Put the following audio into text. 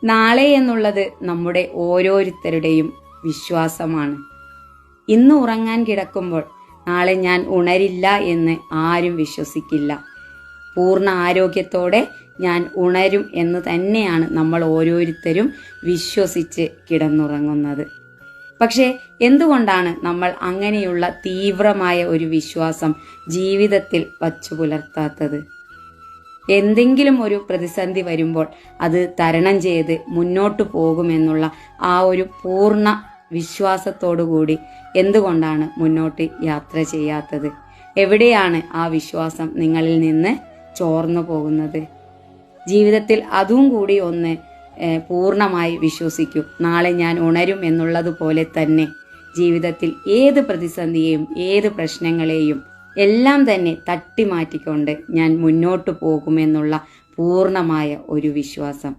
നാളെ എന്നുള്ളത് നമ്മുടെ ഓരോരുത്തരുടെയും വിശ്വാസമാണ്. ഇന്ന് ഉറങ്ങാൻ കിടക്കുമ്പോൾ നാളെ ഞാൻ ഉണരില്ല എന്ന് ആരും വിശ്വസിക്കില്ല. പൂർണ്ണ ആരോഗ്യത്തോടെ ഞാൻ ഉണരും എന്ന് തന്നെയാണ് നമ്മൾ ഓരോരുത്തരും വിശ്വസിച്ച് കിടന്നുറങ്ങുന്നത്. പക്ഷേ എന്തുകൊണ്ടാണ് നമ്മൾ അങ്ങനെയുള്ള തീവ്രമായ ഒരു വിശ്വാസം ജീവിതത്തിൽ വച്ചു പുലർത്താത്തത്? എന്തെങ്കിലും ഒരു പ്രതിസന്ധി വരുമ്പോൾ അത് തരണം ചെയ്ത് മുന്നോട്ടു പോകുമെന്നുള്ള ആ ഒരു പൂർണ്ണ വിശ്വാസത്തോടുകൂടി എന്തുകൊണ്ടാണ് മുന്നോട്ട് യാത്ര ചെയ്യാത്തത്? എവിടെയാണ് ആ വിശ്വാസം നിങ്ങളിൽ നിന്ന് ചോർന്നു പോകുന്നത്? ജീവിതത്തിൽ അതും കൂടി ഒന്ന് പൂർണ്ണമായി വിശ്വസിക്കൂ. നാളെ ഞാൻ ഉണരും എന്നുള്ളതുപോലെ തന്നെ ജീവിതത്തിൽ ഏത് പ്രതിസന്ധിയെയും ഏത് പ്രശ്നങ്ങളെയും എല്ലാം തന്നെ തട്ടിമാറ്റിക്കൊണ്ട് ഞാൻ മുന്നോട്ടു പോകുമെന്നുള്ള പൂർണ്ണമായ ഒരു വിശ്വാസം